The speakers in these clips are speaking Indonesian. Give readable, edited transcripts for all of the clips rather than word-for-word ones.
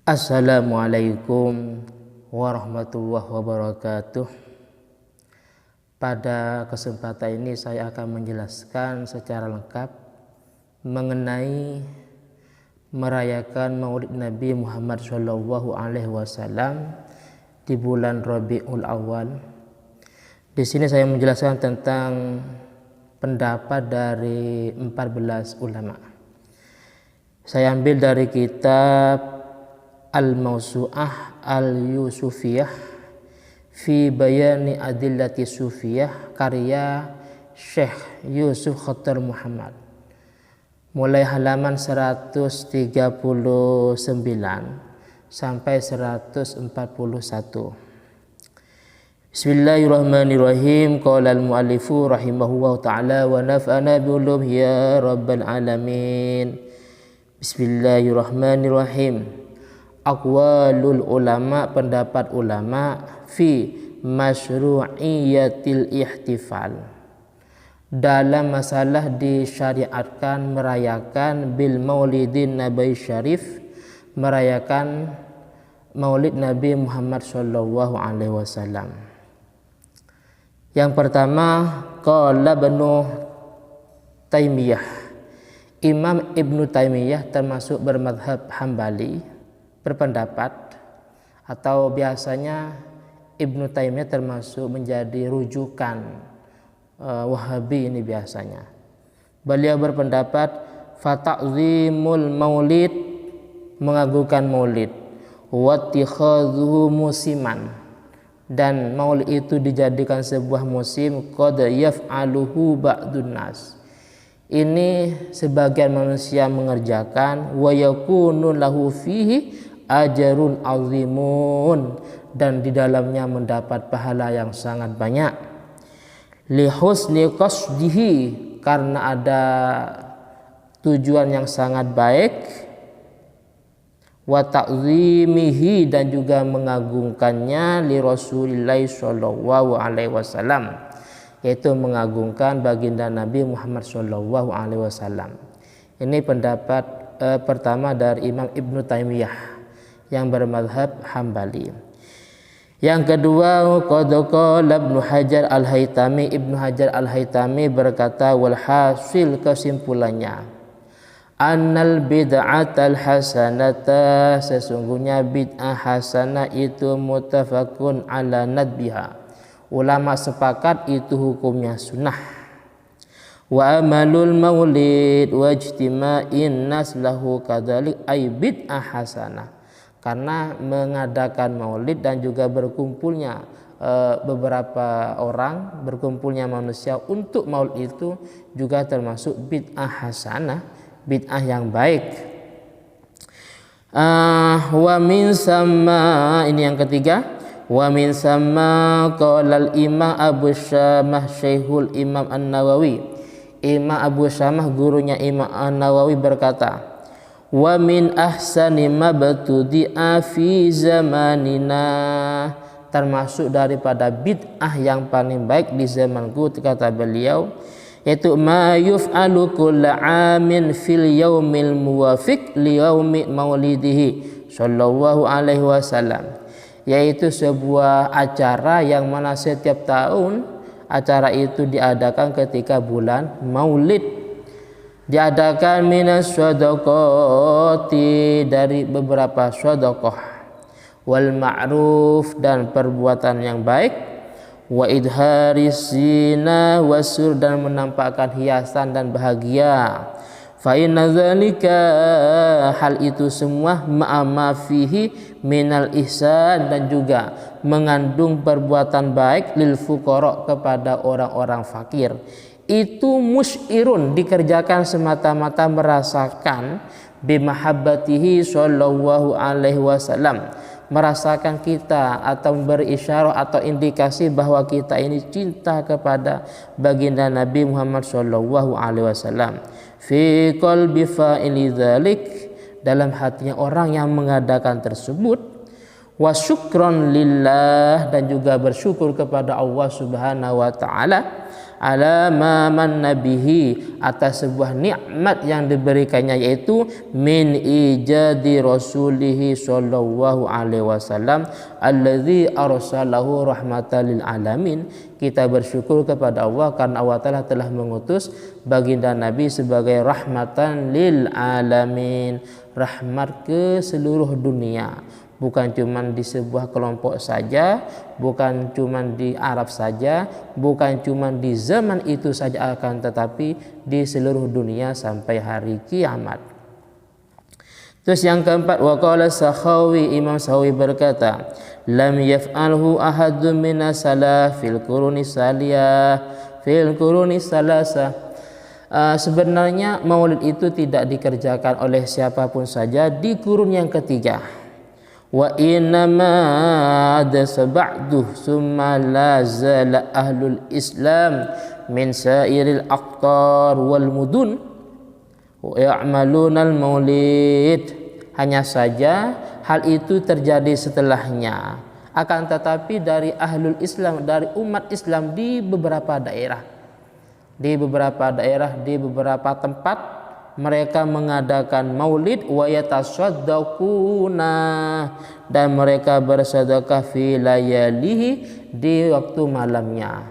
Assalamualaikum warahmatullahi wabarakatuh. Pada kesempatan ini saya akan menjelaskan secara lengkap mengenai merayakan Maulid Nabi Muhammad SAW di bulan Rabiul Awal. Di sini saya menjelaskan tentang pendapat dari 14 ulama. Saya ambil dari kitab Al-Mawsu'ah Al-Yusufiyah fi Bayani Adillati Sufiyah karya Syekh Yusuf Khatar Muhammad, mulai halaman 139 sampai 141. Bismillahirrahmanirrahim. Qala al-muallifu rahimahullahu ta'ala wa naf'ana bi ulumi ya rabbal alamin. Bismillahirrahmanirrahim. Aqwalul ulama, pendapat ulama fi masyru'iyatil ihtifal, dalam masalah disyariatkan merayakan bil maulidin nabi syarif, merayakan maulid Nabi Muhammad sallallahu alaihi wasallam. Yang pertama, qala Ibnu Taimiyah. Imam Ibnu Taimiyah termasuk bermadhab Hambali berpendapat, atau biasanya Ibnu Taimiyah termasuk menjadi rujukan Wahabi ini biasanya. Beliau berpendapat fata'zimul maulid, mengagungkan maulid, wattikhadhuhu musiman, dan maulid itu dijadikan sebuah musim, qad yaf'aluhu ba'dun nas, ini sebagian manusia mengerjakan, wa yakunu lahu fihi ajrun azimun, dan di dalamnya mendapat pahala yang sangat banyak. Li husni qasdihi, karena ada tujuan yang sangat baik. Wa ta'zimihi, dan juga mengagungkannya, li Rasulillah sallallahu alaihi wasallam, yaitu mengagungkan baginda Nabi Muhammad sallallahu alaihi wasallam. Ini pendapat pertama dari Imam Ibnu Taimiyah yang bermadhab Hambali. Yang kedua, qad qala Ibnu Hajar Al-Haytami, Ibnu Hajar Al-Haytami berkata, wal hasil, kesimpulannya, annal bid'atal hasanata, sesungguhnya bid'ah hasanah itu muttafaqun ala nadbiha, ulama sepakat itu hukumnya sunnah. Wa amalul maulid wa ijtima'in nas lahu kadzalik ay bid'ah hasanah, karena mengadakan maulid dan juga berkumpulnya beberapa orang, berkumpulnya manusia untuk maulid itu juga termasuk bid'ah hasanah, bid'ah yang baik. Wa min sama, ini yang ketiga, wa min sama qala al-imam Abu Syamah Syekhul Imam An-Nawawi, Imam Abu Syamah gurunya Imam An-Nawawi berkata, wa min ahsani mabtudi'a fi zamanina, termasuk daripada bid'ah yang paling baik di zamanku, kata beliau, yaitu ma yuf'alu kulla amin fil yaumil muwafiq li yaumi maulidihi sallallahu alaihi wasallam, yaitu sebuah acara yang mana setiap tahun acara itu diadakan ketika bulan maulid, diadakan minas shadaqati, dari beberapa shadaqah, wal ma'ruf, dan perbuatan yang baik, wa idharis zina wasur, dan menampakkan hiasan dan bahagia. Fa inna dzalika, hal itu semua, ma'ama fihi minal ihsan, dan juga mengandung perbuatan baik, lil fuqara, kepada orang-orang fakir. Itu musyirun, dikerjakan semata-mata merasakan, bimahabbatihi sallallahu alaihi wasallam, merasakan kita atau berisyarah atau indikasi bahwa kita ini cinta kepada baginda Nabi Muhammad sallallahu alaihi wasallam. Fi qalbi fa'ili dzalik, dalam hatinya orang yang mengadakan tersebut. Wa syukron lillah, dan juga bersyukur kepada Allah subhanahu wa ta'ala, ala ma manna bihi, atas sebuah nikmat yang diberikannya, yaitu min ijadi rasulihi sallallahu alaihi wasallam alladzi arsalahu rahmatan lil alamin. Kita bersyukur kepada Allah karena Allah Ta'ala telah mengutus baginda Nabi sebagai rahmatan lil alamin, rahmat ke seluruh dunia. Bukan cuma di sebuah kelompok saja, bukan cuma di Arab saja, bukan cuma di zaman itu saja, akan tetapi di seluruh dunia sampai hari kiamat. Terus yang keempat, waqala Sakhawi, Imam Sakhawi berkata, lam yaf'alhu ahadun minas salaf fil quruni salasa. Sebenarnya maulid itu tidak dikerjakan oleh siapapun saja di kurun yang ketiga. Wa innama adasa ba'duh summa la zala ahlul islam min sairil aqtar wal mudun wa ya'maluna al maulid. Hanya saja hal itu terjadi setelahnya, akan tetapi dari ahlul islam, dari umat Islam di beberapa daerah, di beberapa tempat mereka mengadakan maulid, wa yatasaddaquna, dan mereka bersedekah fi layalihi, di waktu malamnya.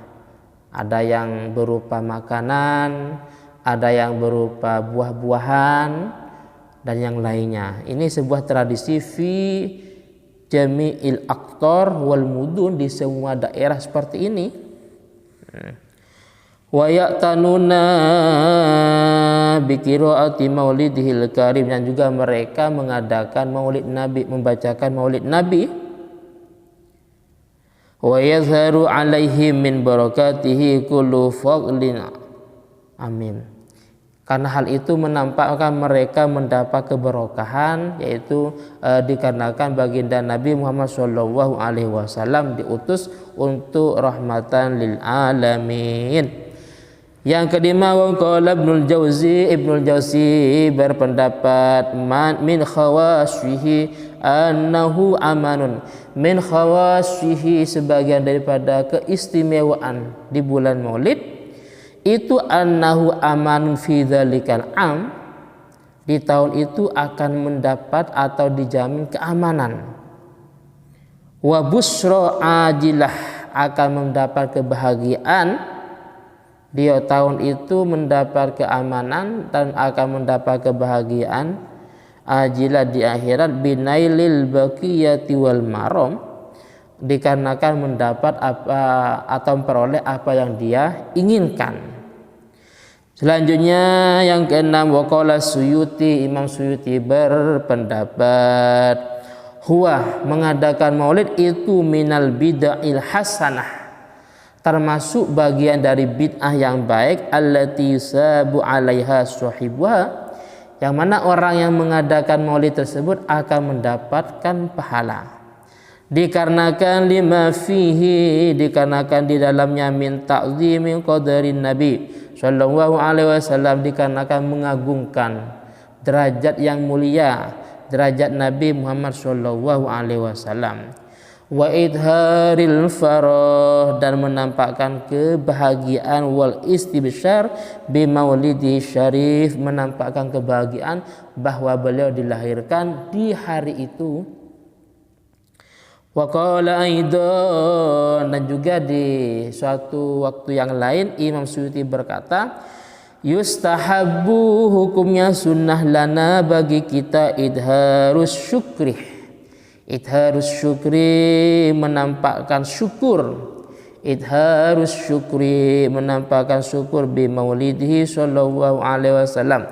Ada yang berupa makanan, ada yang berupa buah-buahan dan yang lainnya. Ini sebuah tradisi fi jami'il aqtar wal mudun, di semua daerah seperti ini. Wa ya'tanuna bi qiraati maulidihil karim, dan juga mereka mengadakan maulid Nabi, membacakan maulid Nabi. Wa yazharu alaihim min barakatihi kullu fadlin, amin. Karena hal itu menampakkan mereka mendapat keberkahan, yaitu dikarenakan baginda Nabi Muhammad SAW diutus untuk rahmatan lil alamin. Yang kelima, waqala Ibnul Jauzi berpendapat min khawasyihi annahu amanun. Min khawasyihi, sebagian daripada keistimewaan di bulan Maulid itu, annahu amanun fi dzalikal am, di tahun itu akan mendapat atau dijamin keamanan. Wa busra ajilah, akan mendapat kebahagiaan. Dia tahun itu mendapat keamanan dan akan mendapat kebahagiaan ajilah di akhirat, binailil baqiyati wal maram, dikarenakan mendapat apa atau memperoleh apa yang dia inginkan. Selanjutnya yang keenam, waqala Suyuti, Imam Suyuti berpendapat, huwa, mengadakan maulid itu minal bid'il hasanah, termasuk bagian dari bid'ah yang baik, allati yusabu 'alaiha sahibuha, yang mana orang yang mengadakan maulid tersebut akan mendapatkan pahala. Dikarenakan lima fihi, dikarenakan di dalamnya min ta'zimi qadarin Nabi sallallahu alaihi wasallam, dikarenakan mengagungkan derajat yang mulia, derajat Nabi Muhammad sallallahu alaihi wasallam. Wa idharil farah, dan menampakkan kebahagiaan, wal istibsyar bi maulidi syarif, menampakkan kebahagiaan bahwa beliau dilahirkan di hari itu. Wa qala aidan, dan juga di suatu waktu yang lain Imam Suyuti berkata, yustahabbu, hukumnya sunnah lana bagi kita, idharus syukri, idharus syukri, menampakkan syukur, idharus syukri, menampakkan syukur bi maulidihi sallallahu alaihi wasallam,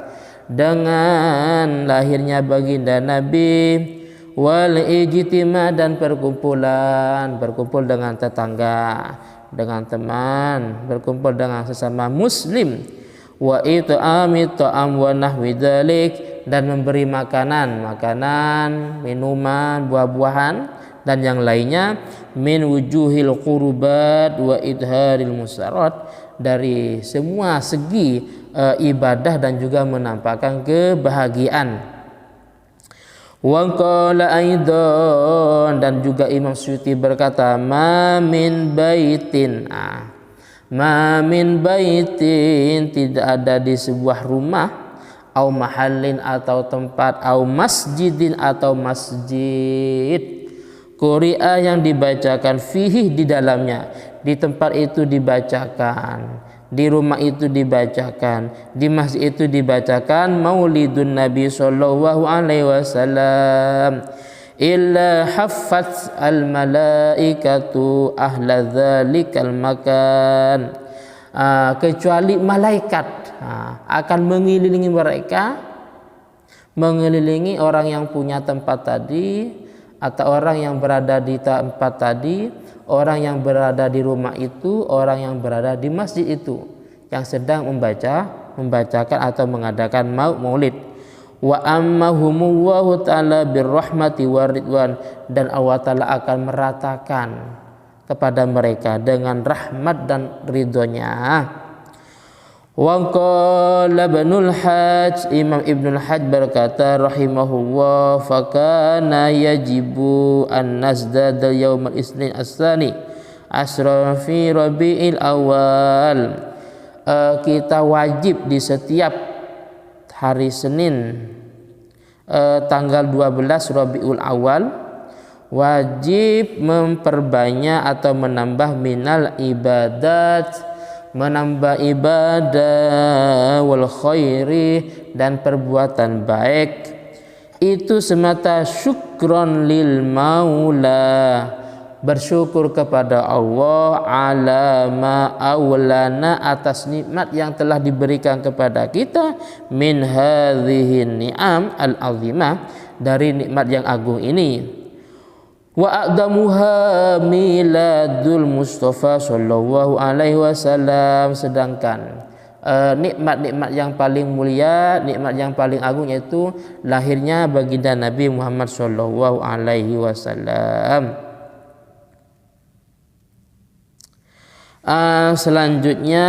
dengan lahirnya baginda Nabi, wal ijtima, dan perkumpulan, berkumpul dengan tetangga, dengan teman, berkumpul dengan sesama muslim, wa it'ami ta'am wa nahwi dzalik, dan memberi makanan, minuman, buah-buahan dan yang lainnya, min wujuhil qurbat wa idharil musarat, dari semua segi ibadah dan juga menampakkan kebahagiaan. Wa qala aidan, dan juga Imam Suyuti berkata, ma min baitin, Ma min baitin, tidak ada di sebuah rumah, au mahallin atau tempat, au masjidin atau masjid, quri'a yang dibacakan fihi di dalamnya, di tempat itu dibacakan, di rumah itu dibacakan, di masjid itu dibacakan maulidun Nabi sallallahu alaihi wasallam, illa haffat al malaikatu ahla dzalikal makan, kecuali malaikat akan mengelilingi mereka, mengelilingi orang yang punya tempat tadi atau orang yang berada di tempat tadi, orang yang berada di rumah itu, orang yang berada di masjid itu yang sedang membacakan atau mengadakan maulid. Wa ammahumullahu ta'ala birrahmati waridwan, dan Allah Ta'ala akan meratakan kepada mereka dengan rahmat dan ridhonya. Wa qala Ibnul Hajj, Imam Ibnul Hajj berkata rahimahullah, fakana yajibu an nazdada yaumal isnin as-sani asra fi rabi'il awal, kita wajib di setiap hari Senin tanggal 12 Rabiul Awal wajib memperbanyak atau menambah minal ibadat, menambah ibadah, wal khairi, dan perbuatan baik, itu semata syukron lil maula, bersyukur kepada Allah, ala ma awlana, atas nikmat yang telah diberikan kepada kita, min hadhihi ni'am al-azimah, dari nikmat yang agung ini. Wa aqdamuha miladul Mustafa sallallahu alaihi wasallam, sedangkan nikmat-nikmat yang paling mulia, nikmat yang paling agung yaitu lahirnya baginda Nabi Muhammad sallallahu alaihi wasallam. Selanjutnya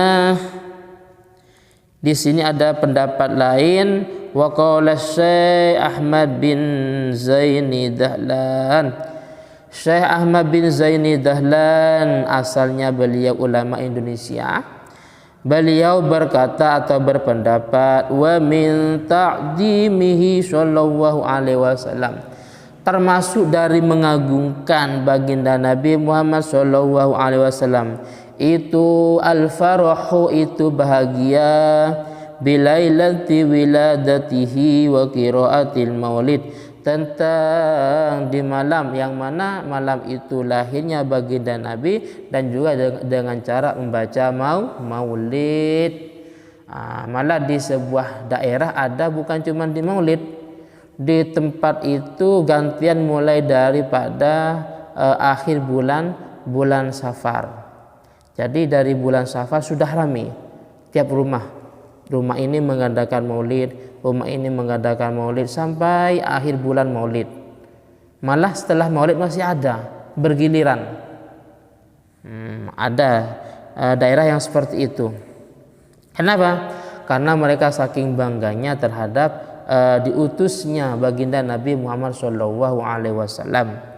di sini ada pendapat lain. Wa qala Syekh Ahmad bin Zaini Dahlan, Syekh Ahmad bin Zaini Dahlan asalnya beliau ulama Indonesia. Beliau berkata atau berpendapat, wa min ta'dimihi sallallahu alaihi wasallam, termasuk dari mengagungkan baginda Nabi Muhammad sallallahu alaihi wasallam itu al-farahu, itu bahagia, bilailati wiladatihi wa qiraatil maulid, tentang di malam yang mana malam itu lahirnya baginda Nabi, dan juga dengan cara membaca maulid. Malah di sebuah daerah ada bukan cuma di maulid, di tempat itu gantian mulai daripada akhir bulan Safar. Jadi dari bulan Safar sudah ramai tiap rumah ini mengadakan maulid, rumah ini mengadakan maulid sampai akhir bulan maulid. Malah setelah maulid masih ada bergiliran. Ada daerah yang seperti itu. Kenapa? Karena mereka saking bangganya terhadap diutusnya baginda Nabi Muhammad sallallahu alaihi wasallam.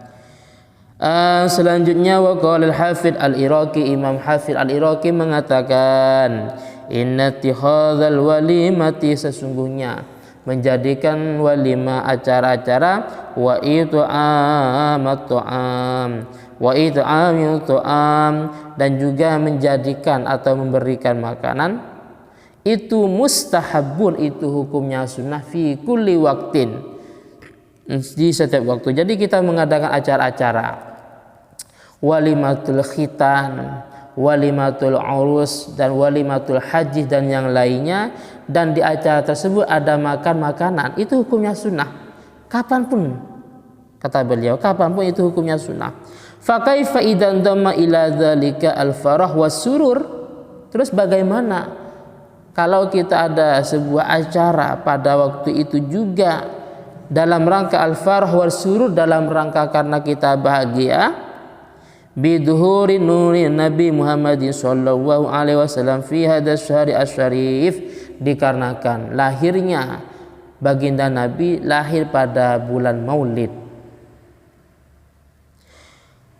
Selanjutnya wa qala al-Hafidz al-Iraqi, Imam Hafidz al-Iraqi mengatakan, inna tihadzal walimati, sesungguhnya menjadikan walimah acara-acara, wa it'amat ta'am, wa it'amil ta'am, dan juga menjadikan atau memberikan makanan, itu mustahabun, itu hukumnya sunnah, fi kulli waktin, di setiap waktu. Jadi kita mengadakan acara-acara, walimatul khitan, walimatul urus, dan walimatul haji dan yang lainnya, dan di acara tersebut ada makan makanan, itu hukumnya sunnah kapanpun, kata beliau, kapanpun itu hukumnya sunnah. Fa kaifa idan damma ila dzalika al-farah was surur, terus bagaimana kalau kita ada sebuah acara pada waktu itu juga dalam rangka al-farah wal surur, dalam rangka karena kita bahagia, biduhuri nuri Nabi Muhammad sallallahu alaihi wasallam fi hadzal syahri asy-syarif, dikarenakan lahirnya baginda Nabi lahir pada bulan Maulid.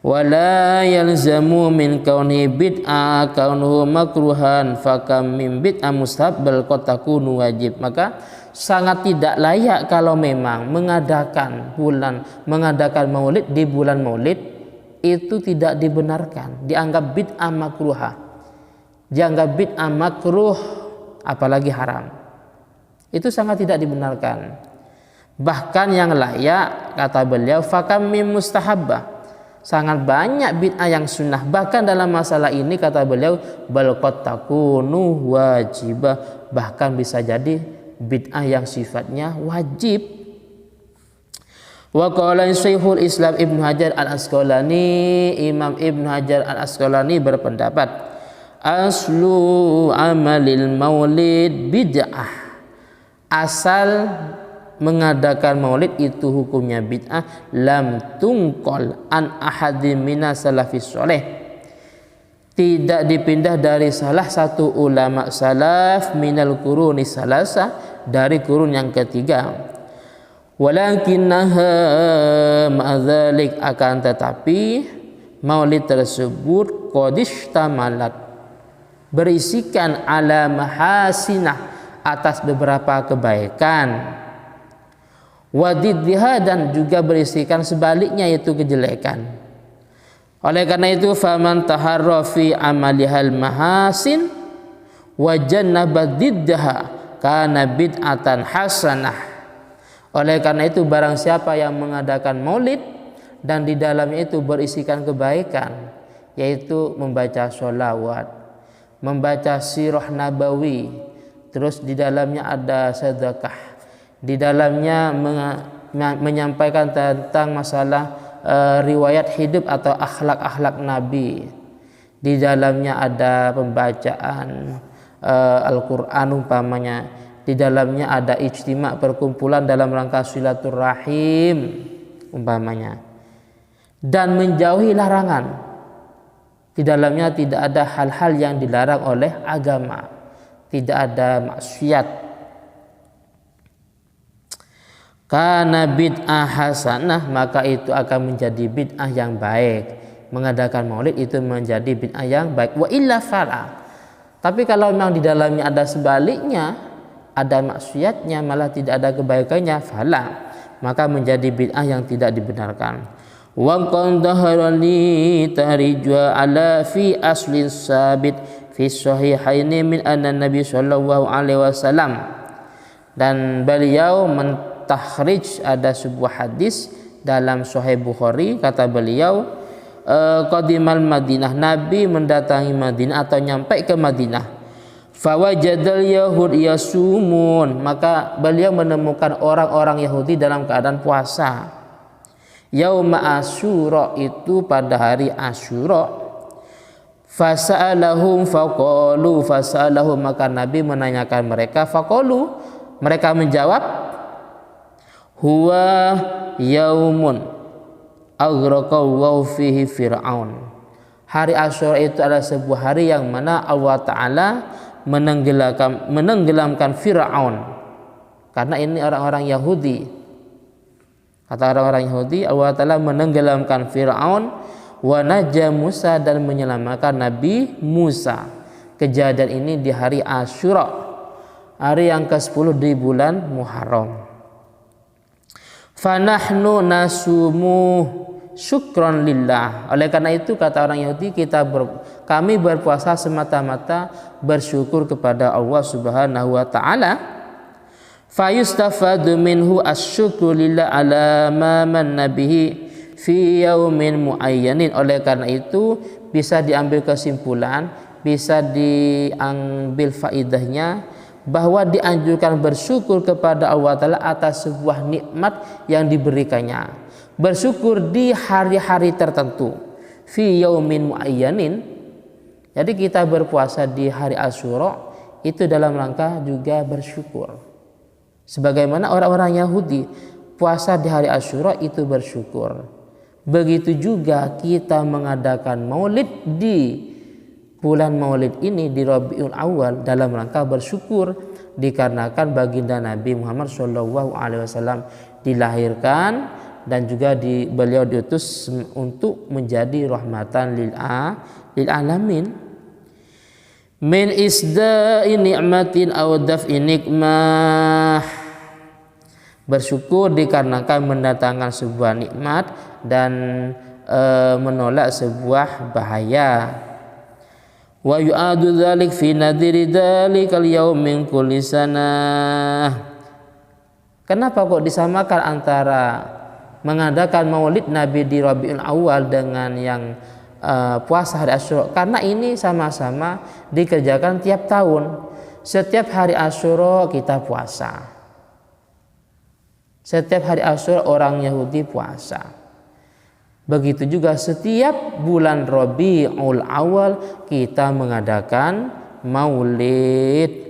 wala yalzamu min kauni bid'ah kaunuhu makruhan fakam min bid'ah mustahabbal qad takunu wajib. Maka sangat tidak layak kalau memang mengadakan maulid di bulan maulid itu tidak dibenarkan, dianggap bid'ah makruhah, dianggap bid'ah makruh, apalagi haram. Itu sangat tidak dibenarkan. Bahkan yang layak, kata beliau, fakam min mustahabbah, sangat banyak bid'ah yang sunnah. Bahkan dalam masalah ini, kata beliau, bal qad takunu wajibah, bahkan bisa jadi bid'ah yang sifatnya wajib. Wa qala Syekhul Islam Ibnu Hajar Al-Asqalani, Imam Ibnu Hajar Al-Asqalani berpendapat, aslu amalil maulid bid'ah, asal mengadakan maulid itu hukumnya bid'ah, lam tungqal an ahadin minas salafis sholeh, tidak dipindah dari salah satu ulama salaf minal quruni salasa, dari kurun yang ketiga. Walakinnaha ma'adzalik, akan tetapi maulid tersebut qadishtamalat, berisikan ala mahasinah, atas beberapa kebaikan, wadiddiha, dan juga berisikan sebaliknya yaitu kejelekan. Oleh karena itu faman taharra fi amalihal mahasin wa jannaba diddaha kana bid'atan hasanah. Oleh karena itu barang siapa yang mengadakan maulid dan di dalamnya itu berisikan kebaikan, yaitu membaca sholawat, membaca sirah nabawi, terus di dalamnya ada sedekah, di dalamnya menyampaikan tentang masalah riwayat hidup atau akhlak-akhlak Nabi, di dalamnya ada pembacaan Al-Quran umpamanya, di dalamnya ada ijtima' perkumpulan dalam rangka silaturahim umpamanya, dan menjauhi larangan. Di dalamnya tidak ada hal-hal yang dilarang oleh agama, tidak ada maksiat. Karena bid'ah hasanah, maka itu akan menjadi bid'ah yang baik. Mengadakan maulid itu menjadi bid'ah yang baik. Wa illa fala. Tapi kalau memang di dalamnya ada sebaliknya, ada maksiatnya, malah tidak ada kebaikannya, fala, maka menjadi bid'ah yang tidak dibenarkan. Wa qad dhaharani tahrijwa ala fi aslin sabit fi sahihaini min anna Nabi sallallahu alaihi wasallam, dan beliau mentahrijh ada sebuah hadis dalam Sahih Bukhari, kata beliau, qadimal Madinah, Nabi mendatangi Madinah atau nyampe ke Madinah. Fawajadal yahud yasumun, maka beliau menemukan orang-orang Yahudi dalam keadaan puasa. Yauma Asyura, itu pada hari Asyura. Fasa'alahum faqalu, fasa'alahum, maka Nabi menanyakan mereka, faqalu, mereka menjawab, huwa yaumun aghraqallahu fihi fir'aun. Hari Asyura itu adalah sebuah hari yang mana Allah Ta'ala menenggelamkan Fir'aun, karena ini orang-orang Yahudi. Kata orang-orang Yahudi, Allah Ta'ala menenggelamkan Fir'aun, wa najja Musa, dan menyelamatkan Nabi Musa. Kejadian ini di hari Asyura, hari yang ke-10 di bulan Muharram. Fanahnu nasumu syukron lillah. Oleh karena itu, kata orang Yahudi, kami berpuasa semata-mata bersyukur kepada Allah Subhanahu wa Ta'ala. Fayustafadu minhu asyukru lillah ala ma manna bihi fi yaumin muayyanin. Oleh karena itu bisa diambil kesimpulan, bisa diambil faidahnya, bahwa dianjurkan bersyukur kepada Allah Ta'ala atas sebuah nikmat yang diberikannya. Bersyukur di hari-hari tertentu, fi yaumin muayyanin. Jadi kita berpuasa di hari Asyura itu dalam rangka juga bersyukur. Sebagaimana orang-orang Yahudi puasa di hari Asyura itu bersyukur. Begitu juga kita mengadakan maulid di bulan maulid ini, di Rabiul Awal, dalam rangka bersyukur, dikarenakan baginda Nabi Muhammad SAW dilahirkan dan juga beliau diutus untuk menjadi rahmatan lil alamin. Min isda'i ni'matin aw daf'i nikmah, bersyukur dikarenakan mendatangkan sebuah nikmat dan menolak sebuah bahaya. Wa yu'adu dzalik fi nadiri dzalikal yaum min kulli sanah. Kenapa kok disamakan antara mengadakan maulid Nabi di Rabiul Awal dengan yang puasa hari Asyura? Karena ini sama-sama dikerjakan tiap tahun. Setiap hari Asyura kita puasa. Setiap hari Asyura orang Yahudi puasa. Begitu juga setiap bulan Rabiul Awal kita mengadakan maulid.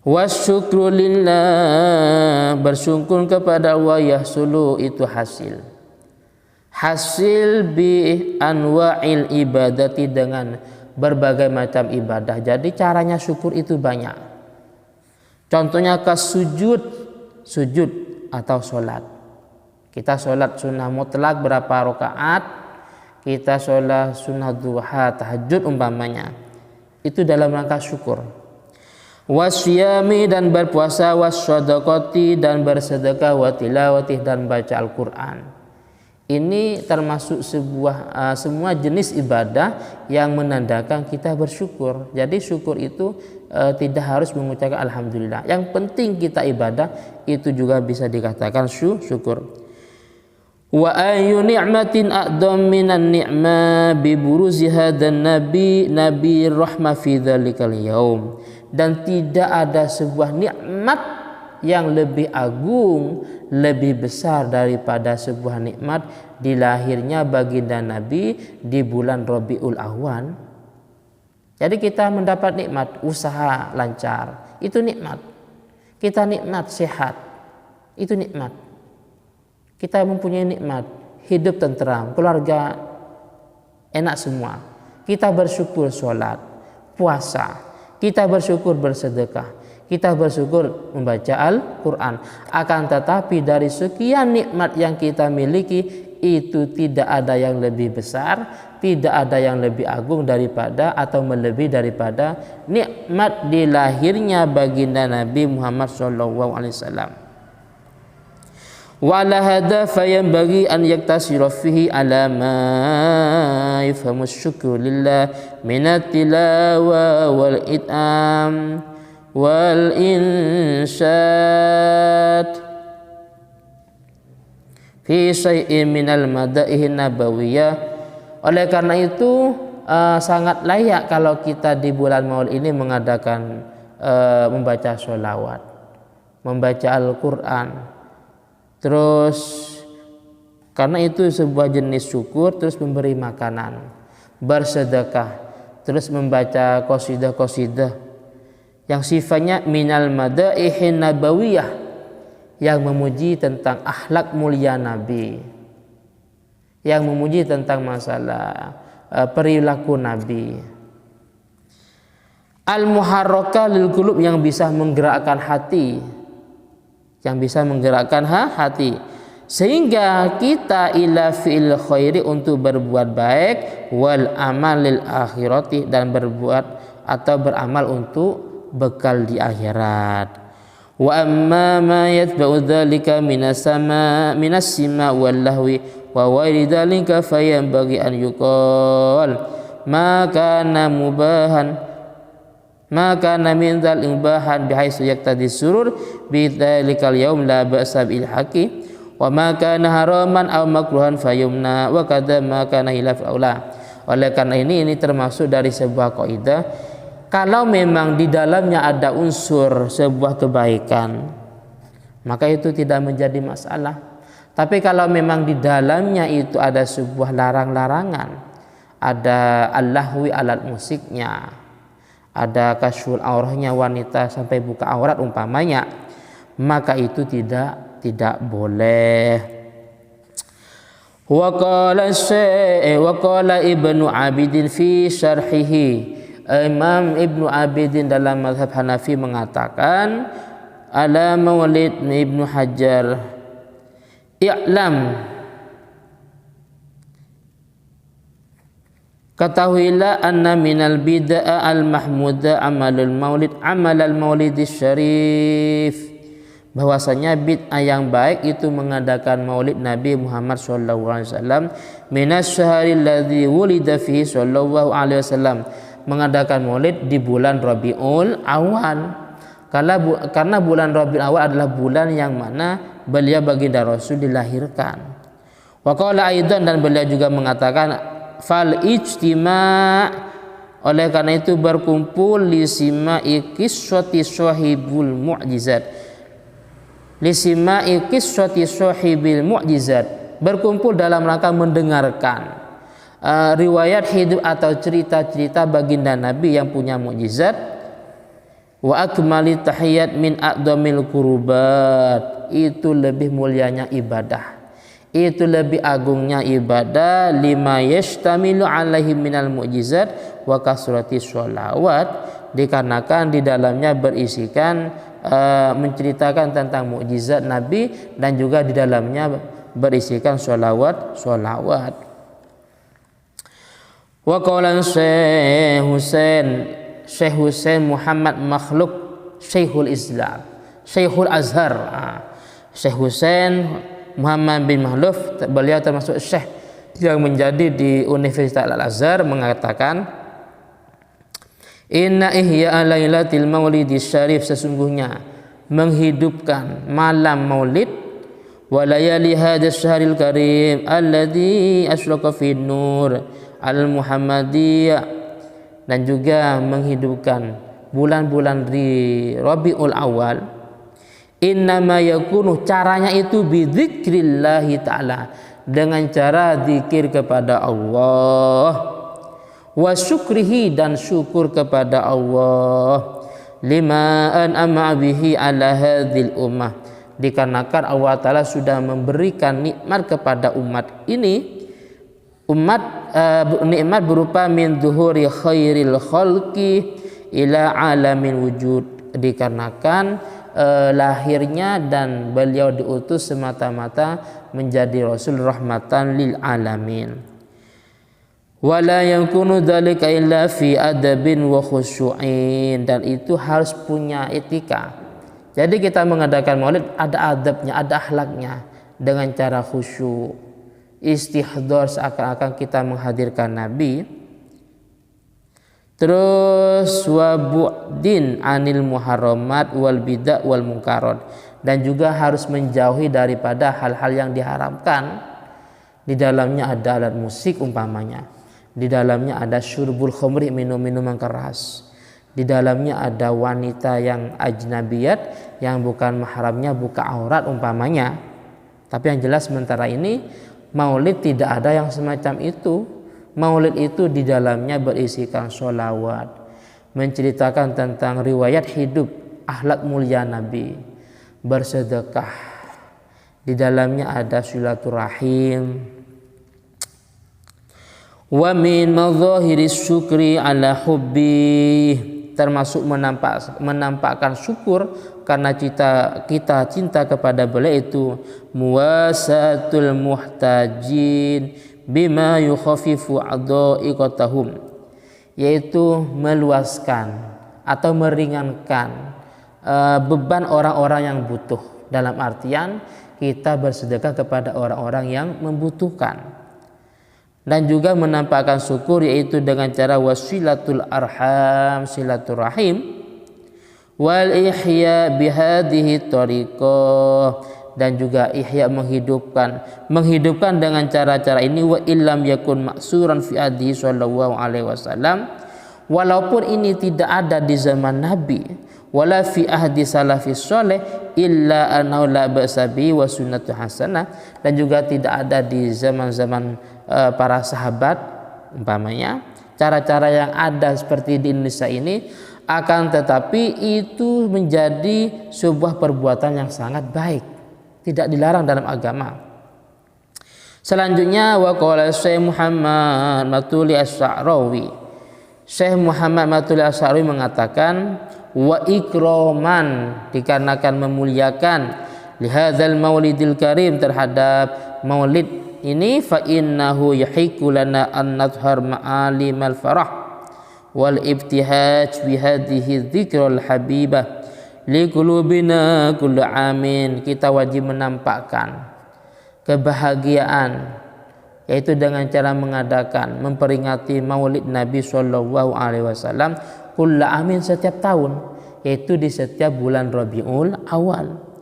Wasyukru lillah, bersyukur kepada Allah, yahsulu itu hasil bi anwa'il ibadati, dengan berbagai macam ibadah. Jadi caranya syukur itu banyak. Contohnya sujud atau sholat. Kita sholat sunnah mutlak berapa rakaat, kita sholat sunnah duha, tahajud umpamanya, itu dalam rangka syukur. Wasyami, dan berpuasa, wasyadaqati, dan bersedekah, watilawati, dan baca Al-Quran. Ini termasuk semua jenis ibadah yang menandakan kita bersyukur. Jadi syukur itu tidak harus mengucapkan alhamdulillah. Yang penting kita ibadah itu juga bisa dikatakan syukur. Wa ayyu ni'matin a'dham minan ni'ma bi buruzi hadan nabi rahmah fi dzalikal yaum. Dan tidak ada sebuah nikmat yang lebih agung, lebih besar daripada sebuah nikmat dilahirnya baginda Nabi di bulan Rabiul Awal. Jadi kita mendapat nikmat usaha lancar, itu nikmat. Kita nikmat sehat, itu nikmat. Kita mempunyai nikmat hidup tenteram, keluarga enak semua. Kita bersyukur sholat, puasa, kita bersyukur bersedekah, kita bersyukur membaca Al-Quran. Akan tetapi dari sekian nikmat yang kita miliki, itu tidak ada yang lebih besar, tidak ada yang lebih agung daripada atau melebihi daripada nikmat dilahirnya baginda Nabi Muhammad SAW. Wa ala hadza fayanbaghi an yaktasira fihi ala ma yafhamu syukru lillah minat tilawa wal it'am wal insyad fi syai'in minal madaih nabawiyah. Oleh karena itu sangat layak kalau kita di bulan Maulid ini mengadakan membaca sholawat, membaca Al-Quran. Terus karena itu sebuah jenis syukur, terus memberi makanan, bersedekah, terus membaca qasidah-qasidah yang sifatnya minal madaihin nabawiyah, yang memuji tentang akhlak mulia Nabi, yang memuji tentang masalah perilaku Nabi. Al-muharraka lil qulub, yang bisa menggerakkan hati, yang bisa menggerakkan hati, sehingga kita ila fi'il khairi, untuk berbuat baik, wal amal lil akhirati, dan berbuat atau beramal untuk bekal di akhirat. Wa amma ma yatba'u dzalika minas sima wal lahwi wa ghairi dzalika fayanbaghi an yuqal ma kana min dzal mubahan bihaitsu yaqtadi surur bi dzalikal yaum la ba'sa bil haqi wa ma kana haraman aw makruhan fayumna wa kadza ma kana hilaf aula. Oleh karena ini termasuk dari sebuah kaidah, kalau memang di dalamnya ada unsur sebuah kebaikan, maka itu tidak menjadi masalah. Tapi kalau memang di dalamnya itu ada sebuah larang-larangan, ada al-lahwi, alat musiknya, ada kasyful aurahnya, wanita sampai buka aurat umpamanya, maka itu tidak boleh. Wa qala Ibnu Abidin fi syarhihi Imam Ibnu Abidin dalam mazhab Hanafi mengatakan ala maulid Ibnu Hajar, i'lam, ketahuilah anna minal bid'ah al mahmuda amalul maulid amalal maulidis syarif, bahwasanya bid'ah yang baik itu mengadakan maulid Nabi Muhammad sallallahu alaihi wasallam minas syahril ladzi wulida fihi sallallahu alaihi wasallam, mengadakan maulid di bulan Rabiul Awal. Karena bulan Rabiul Awal adalah bulan yang mana beliau baginda Rasul dilahirkan. Wa qala aidan, dan beliau juga mengatakan fal ijtima', oleh karena itu berkumpul li sima'i qissati sahibul mu'jizat, li sima'i qissati sahibil mu'jizat, berkumpul dalam rangka mendengarkan riwayat hidup atau cerita-cerita baginda Nabi yang punya mukjizat. Wa akmali tahiyat min aqdamil qurubat, itu lebih mulianya ibadah, itu lebih agungnya ibadah. Lima yashtamilu alaihi minal mukjizat wa kasrati sholawat, dikarenakan di dalamnya berisikan menceritakan tentang mukjizat Nabi dan juga di dalamnya berisikan sholawat. Wa qala Syekh Husain Muhammad Makhluk Syekhul Islam, Syekhul Azhar, Syekh Husain Muhammad bin Makhluf, beliau termasuk syekh yang menjadi di Universitas Al-Azhar, mengatakan inna ihya lailatil maulidis syarif, sesungguhnya menghidupkan malam maulid wa layali hadzal syahril karim alladzi asraqa fi nur al-muhammadiyah, dan juga menghidupkan bulan-bulan di Rabiul Awal. Innama yakunu, caranya itu bidzikrillahi ta'ala, dengan cara zikir kepada Allah, wa syukrihi, dan syukur kepada Allah, lima an'ama bihi ala hadhil ummah, dikarenakan Allah Ta'ala sudah memberikan nikmat kepada umat ini. Nikmat berupa min zuhuri khairil khalqi ila alamin wujud, dikarenakan lahirnya dan beliau diutus semata-mata menjadi Rasul rahmatan lil alamin. Wala yakunu dzalika illa fi adabin wa khusyu'in, dan itu harus punya etika. Jadi kita mengadakan maulid ada adabnya, ada akhlaknya, dengan cara khusyuk, istihdar, seakan-akan kita menghadirkan Nabi. Terus wa bu'din anil muharramat wal bid'ah wal munkarat, dan juga harus menjauhi daripada hal-hal yang diharamkan. Di dalamnya ada alat musik umpamanya, di dalamnya ada syurbul khamri, minum-minuman keras, di dalamnya ada wanita yang ajnabiyat yang bukan mahramnya, buka aurat umpamanya. Tapi yang jelas sementara ini maulid tidak ada yang semacam itu. Maulid itu di dalamnya berisikan sholawat, menceritakan tentang riwayat hidup akhlak mulia Nabi, bersedekah, di dalamnya ada silaturahim. Wa min madzahiris syukri ala hubbi, termasuk menampakkan syukur karena kita cinta kepada beliau itu muwasatul muhtajin bima yukhafifu adaiqatahum, yaitu meluaskan atau meringankan beban orang-orang yang butuh, dalam artian kita bersedekah kepada orang-orang yang membutuhkan. Dan juga menampakkan syukur yaitu dengan cara wasilatul arham, silaturahim, wal ihya bihadhihi tariqah, dan juga ihya menghidupkan dengan cara-cara ini. Wa illam yakun maksuran fi hadhi sallallahu alaihi wasallam, walaupun ini tidak ada di zaman Nabi, wala fi ahdi salafis saleh illa annahu la ba'sa bi wa sunnatu hasanah, dan juga tidak ada di zaman-zaman para sahabat umpamanya cara-cara yang ada seperti di Indonesia ini, akan tetapi itu menjadi sebuah perbuatan yang sangat baik, tidak dilarang dalam agama. Selanjutnya wa qala Syekh Muhammad Matuli As-Sa'rawi, Syekh Muhammad Matullah Asy'ari mengatakan wa ikroman, dikarenakan memuliakan lihadzal maulidil karim, terhadap maulid ini, fa innahu yahiqu lana an nadhhar ma'alimal farah wal ibtihaj bi hadhihi dzikral habibah li qulubina kullu amin. Kita wajib menampakkan kebahagiaan, yaitu dengan cara mengadakan, memperingati maulid Nabi Shallallahu Alaihi Wasallam kulla amin, setiap tahun, yaitu di setiap bulan Rabiul Awal.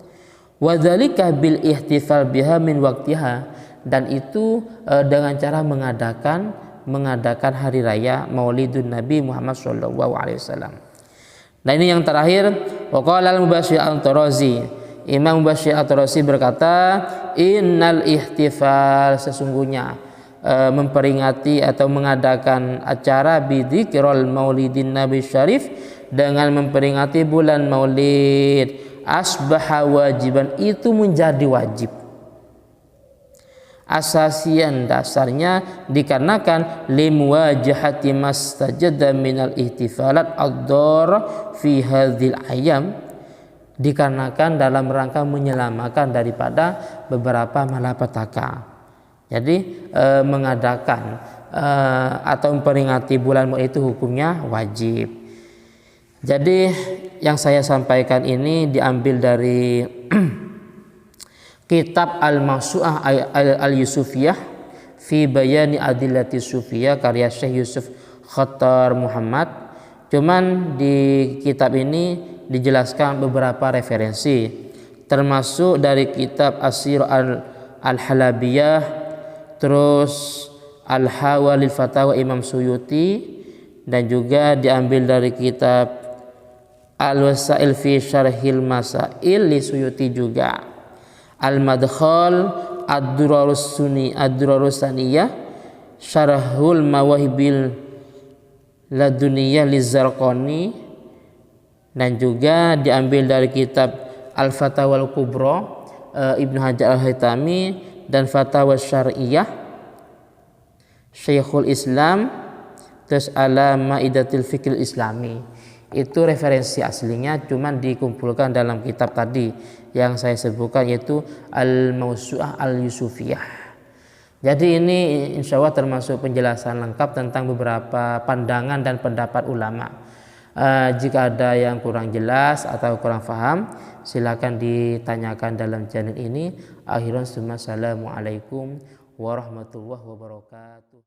Wadzalika bil ihtifal biha min waktiha, dan itu dengan cara mengadakan hari raya Maulidun Nabi Muhammad Shallallahu Alaihi Wasallam. Nah ini yang terakhir, waqala al-Mubashshir al-Tarazi, Imam Mubashshir al-Tarazi berkata, innal ihtifal, sesungguhnya memperingati atau mengadakan acara bidzikril maulidin nabi syarif, dengan memperingati bulan maulid, asbaha wajiban, itu menjadi wajib, asasian, dasarnya, dikarenakan limuwajahati mastajada minal ihtifalat ad-dar fi hadzal ayam, dikarenakan dalam rangka menyelamatkan daripada beberapa malapetaka. Jadi mengadakan atau memperingati bulan maulid itu hukumnya wajib. Jadi yang saya sampaikan ini diambil dari kitab Al-Mawsu'ah Al-Yusufiyah fi bayani adillati sufiyah, karya Syekh Yusuf Khattar Muhammad. Cuman di kitab ini dijelaskan beberapa referensi, termasuk dari kitab Asir Al-Halabiyah, terus Al-Hawalil Fatawa Imam Suyuti, dan juga diambil dari kitab Al-Wasail fi Syarhil Masail li Suyuti juga, Al-Madkhal Ad-Durarus Saniyah Syarhul Mawahibil Laduniyah Lizzarqani, dan juga diambil dari kitab Al-Fatawa Al-Kubra Ibnu Hajar Al-Haytami, dan Fatawa Syar'iyah Syekhul Islam, terus ala Maidatil Fikr Islami. Itu referensi aslinya, cuman dikumpulkan dalam kitab tadi yang saya sebutkan, yaitu Al-Mawsu'ah Al-Yusufiyah. Jadi ini insya Allah termasuk penjelasan lengkap tentang beberapa pandangan dan pendapat ulama. Jika ada yang kurang jelas atau kurang paham, silakan ditanyakan dalam channel ini. Akhirnya, assalamualaikum warahmatullahi wabarakatuh.